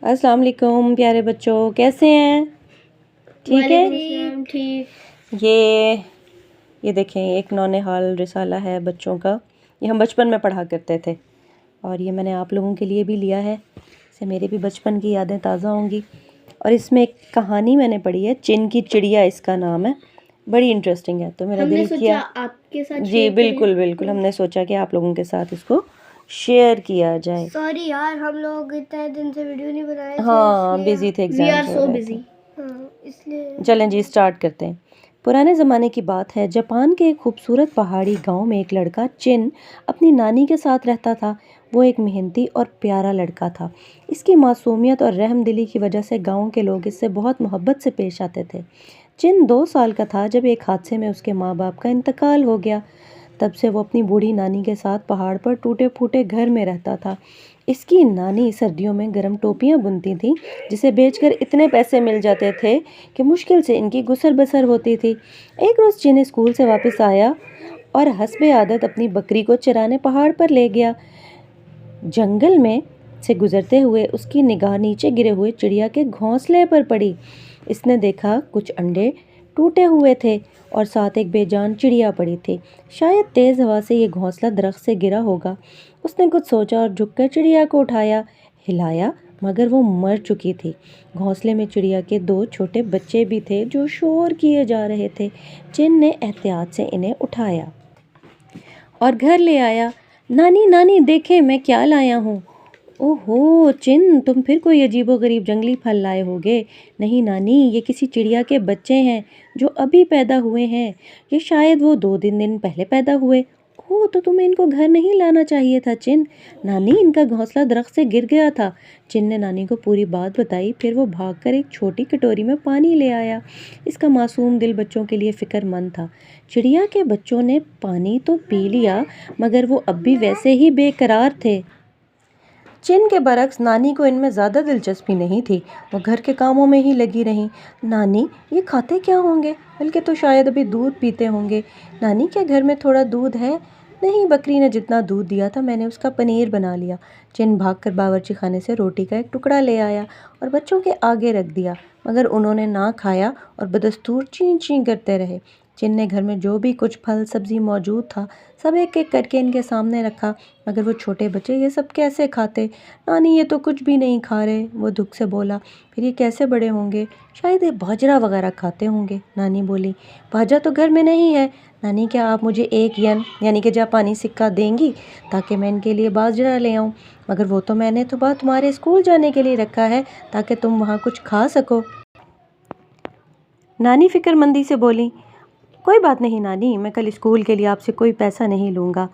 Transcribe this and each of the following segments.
अस्सलाम वालेकुम प्यारे बच्चों, कैसे हैं? ठीक है। ठीक। ये देखें, एक नौनिहाल रिसाला है बच्चों का। ये हम बचपन में पढ़ा करते थे और ये मैंने आप लोगों के लिए भी लिया है। इससे मेरे भी बचपन की यादें ताज़ा होंगी। और इसमें एक कहानी मैंने पढ़ी है, चिन की चिड़िया इसका नाम है। बड़ी इंटरेस्टिंग है, तो मेरा दिल किया आपके साथ जी बिल्कुल हमने सोचा कि आप लोगों के साथ इसको शेयर किया जाए। सॉरी यार, हम लोग इतने दिन से वीडियो नहीं बनाए थे। हाँ, बिजी थे, वी आर एग्जाम्स सो हो रहे बिजी। थे। इसलिए चलें जी, स्टार्ट करते हैं। पुराने ज़माने की बात है। जापान के एक खूबसूरत पहाड़ी गांव में एक लड़का चिन अपनी नानी के साथ रहता था। वो एक मेहनती और प्यारा लड़का था। इसकी मासूमियत और रहमदिली की वजह से गांव के लोग इससे बहुत मोहब्बत से पेश आते थे। चिन 2 साल का था जब एक हादसे में उसके माँ बाप का इंतकाल हो गया। तब से वो अपनी बूढ़ी नानी के साथ पहाड़ पर टूटे फूटे घर में रहता था। इसकी नानी सर्दियों में गर्म टोपियाँ बुनती थी, जिसे बेचकर इतने पैसे मिल जाते थे कि मुश्किल से इनकी गुसर बसर होती थी। एक रोज़ चिन स्कूल से वापस आया और हस्बे आदत अपनी बकरी को चराने पहाड़ पर ले गया। जंगल में से गुजरते हुए उसकी निगाह नीचे गिरे हुए चिड़िया के घोंसले पर पड़ी। इसने देखा कुछ अंडे टूटे हुए थे और साथ एक बेजान चिड़िया पड़ी थी। शायद तेज़ हवा से ये घोंसला दरख्त से गिरा होगा। उसने कुछ सोचा और झुककर चिड़िया को उठाया, हिलाया, मगर वो मर चुकी थी। घोंसले में चिड़िया के 2 छोटे बच्चे भी थे जो शोर किए जा रहे थे। चिन ने एहतियात से इन्हें उठाया और घर ले आया। नानी नानी देखें मैं क्या लाया हूँ। ओहो चिन, तुम फिर कोई अजीबोगरीब जंगली फल लाए होगे। नहीं नानी, ये किसी चिड़िया के बच्चे हैं जो अभी पैदा हुए हैं। ये शायद वो 2-3 दिन पहले पैदा हुए। ओह, तो तुम्हें इनको घर नहीं लाना चाहिए था चिन। नानी, इनका घोंसला दरख्त से गिर गया था। चिन ने नानी को पूरी बात बताई। फिर वो भागकर एक छोटी कटोरी में पानी ले आया। इसका मासूम दिल बच्चों के लिए फ़िक्रमंद था। चिड़िया के बच्चों ने पानी तो पी लिया, मगर वो अब भी वैसे ही बेकरार थे। चिन के बरक्स नानी को इनमें ज़्यादा दिलचस्पी नहीं थी। वो घर के कामों में ही लगी रहीं। नानी, ये खाते क्या होंगे? बल्कि तो शायद अभी दूध पीते होंगे। नानी, क्या घर में थोड़ा दूध है? नहीं, बकरी ने जितना दूध दिया था मैंने उसका पनीर बना लिया। चिन भागकर बावर्ची खाने से रोटी का एक टुकड़ा ले आया और बच्चों के आगे रख दिया, मगर उन्होंने ना खाया और बदस्तूर चीं चीं करते रहे। चिन ने घर में जो भी कुछ फल सब्ज़ी मौजूद था सब एक एक करके इनके सामने रखा, मगर वो छोटे बच्चे ये सब कैसे खाते? नानी, ये तो कुछ भी नहीं खा रहे, वो दुख से बोला। फिर ये कैसे बड़े होंगे? शायद ये बाजरा वगैरह खाते होंगे, नानी बोली। बाजरा तो घर में नहीं है। नानी, क्या आप मुझे 1 यन यानी कि जापानी सिक्का देंगी ताकि मैं इनके लिए बाजरा ले आऊँ? मगर वो तो मैंने तो बात तुम्हारे स्कूल जाने के लिए रखा है ताकि तुम वहाँ कुछ खा सको। नानी फिक्रमंदी से बोली, कोई बात नहीं नानी, मैं कल स्कूल के लिए आपसे कोई पैसा नहीं लूँगा।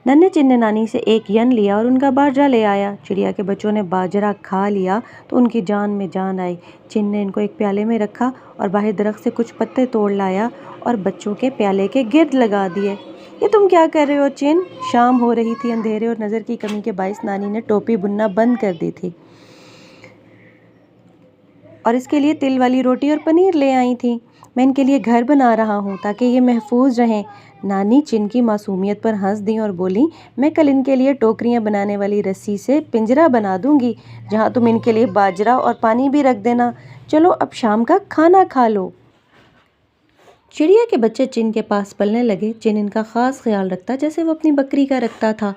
नन्हे चिन ने नानी से 1 यन लिया और उनका बाजरा ले आया। चिड़िया के बच्चों ने बाजरा खा लिया तो उनकी जान में जान आई। चिन ने इनको एक प्याले में रखा और बाहर दरख्त से कुछ पत्ते तोड़ लाया और बच्चों के प्याले के गिर्द लगा दिए। ये तुम क्या कर रहे हो चिन? शाम हो रही थी। अंधेरे और नज़र की कमी के बायस नानी ने टोपी बुनना बंद कर दी थी और इसके लिए तिल वाली रोटी और पनीर ले आई थी। मैं इनके लिए घर बना रहा हूँ ताकि ये महफूज रहें। नानी चिन की मासूमियत पर हंस दी और बोली, मैं कल इनके लिए टोकरियाँ बनाने वाली रस्सी से पिंजरा बना दूँगी, जहाँ तुम इनके लिए बाजरा और पानी भी रख देना। चलो अब शाम का खाना खा लो। चिड़िया के बच्चे चिन के पास पलने लगे। चिन इनका ख़ास ख्याल रखता जैसे वो अपनी बकरी का रखता था।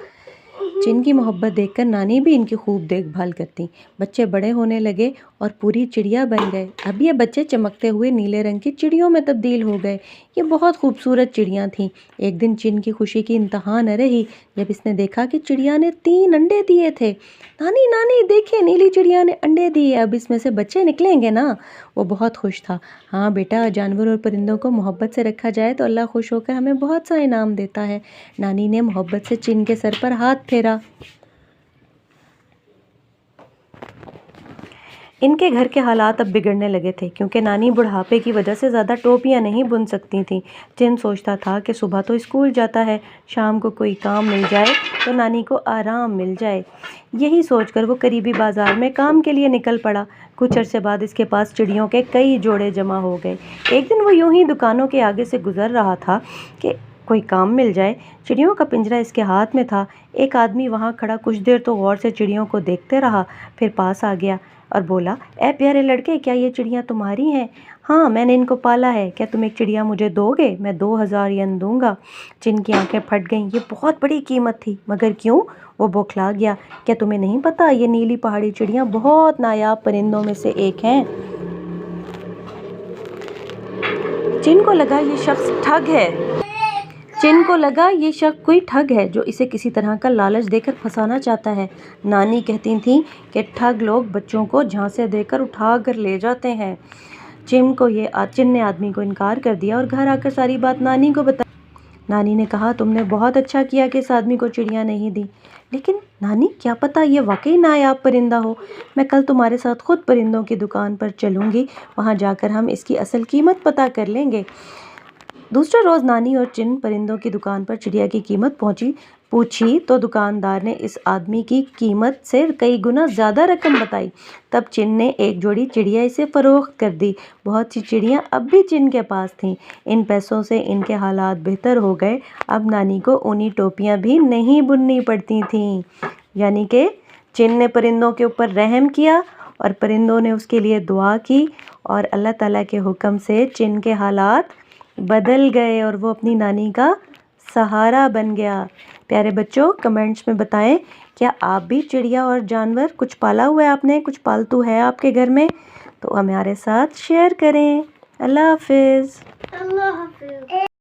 चिन की मोहब्बत देखकर नानी भी इनकी खूब देखभाल करती। बच्चे बड़े होने लगे और पूरी चिड़िया बन गए। अब ये बच्चे चमकते हुए नीले रंग की चिड़ियों में तब्दील हो गए। ये बहुत खूबसूरत चिड़ियाँ थीं। एक दिन चिन की खुशी की इंतहा न रही जब इसने देखा कि चिड़िया ने 3 अंडे दिए थे। नानी नानी देखिए, नीली चिड़िया ने अंडे दिए, अब इसमें से बच्चे निकलेंगे ना? वो बहुत खुश था। हाँ बेटा, जानवर और परिंदों को मोहब्बत से रखा जाए तो अल्लाह खुश होकर हमें बहुत सा इनाम देता है। नानी ने मोहब्बत से चिन के सर पर हाथ फेरा। इनके घर के हालात अब बिगड़ने लगे थे क्योंकि नानी बुढ़ापे की वजह से ज़्यादा टोपियाँ नहीं बुन सकती थीं। चिन सोचता था कि सुबह तो स्कूल जाता है, शाम को कोई काम मिल जाए तो नानी को आराम मिल जाए। यही सोचकर वो करीबी बाज़ार में काम के लिए निकल पड़ा। कुछ अरसे बाद इसके पास चिड़ियों के कई जोड़े जमा हो गए। एक दिन वो यूं ही दुकानों के आगे से गुजर रहा था कि कोई काम मिल जाए। चिड़ियों का पिंजरा इसके हाथ में था। एक आदमी वहाँ खड़ा कुछ देर तो गौर से चिड़ियों को देखते रहा, फिर पास आ गया। اور بولا اے پیارے لڑکے کیا یہ چڑیاں تمہاری ہیں؟ ہاں میں نے ان کو پالا ہے، کیا تم ایک چڑیا مجھے دو گے؟ میں 2000 ین دوں گا۔ چن کی آنکھیں پھٹ گئیں، یہ بہت بڑی قیمت تھی، مگر کیوں؟ وہ بوکھلا گیا۔ کیا تمہیں نہیں پتا یہ نیلی پہاڑی چڑیاں بہت نایاب پرندوں میں سے ایک ہیں؟ چن کو لگا یہ شخص ٹھگ ہے۔ چن کو لگا یہ شخص کوئی ٹھگ ہے جو اسے کسی طرح کا لالچ دے کر پھنسانا چاہتا ہے۔ نانی کہتی تھیں کہ ٹھگ لوگ بچوں کو جھانسے دے کر اٹھا کر لے جاتے ہیں۔ چن نے آدمی کو انکار کر دیا اور گھر آ کر ساری بات نانی کو بتائی۔ نانی نے کہا تم نے بہت اچھا کیا کہ اس آدمی کو چڑیاں نہیں دی، لیکن نانی کیا پتا یہ واقعی نایاب پرندہ ہو۔ میں کل تمہارے ساتھ خود پرندوں کی دکان پر چلوں گی، وہاں جا کر ہم اس کی اصل قیمت پتہ کر لیں گے۔ دوسرے روز نانی اور چن پرندوں کی دکان پر چڑیا کی قیمت پوچھی تو دکاندار نے اس آدمی کی قیمت سے کئی گنا زیادہ رقم بتائی۔ تب چن نے ایک جوڑی چڑیا اسے فروخت کر دی۔ بہت سی چڑیاں اب بھی چن کے پاس تھیں۔ ان پیسوں سے ان کے حالات بہتر ہو گئے، اب نانی کو اونی ٹوپیاں بھی نہیں بننی پڑتی تھیں۔ یعنی کہ چن نے پرندوں کے اوپر رحم کیا اور پرندوں نے اس کے لیے دعا کی اور اللہ تعالیٰ کے حکم سے چن کے حالات بدل گئے اور وہ اپنی نانی کا سہارا بن گیا۔ پیارے بچوں کمنٹس میں بتائیں کیا آپ بھی چڑیا اور جانور کچھ پالا ہوا ہے؟ آپ نے کچھ پالتو ہے آپ کے گھر میں؟ تو ہمارے ساتھ شیئر کریں۔ اللہ حافظ۔ اللہ حافظ۔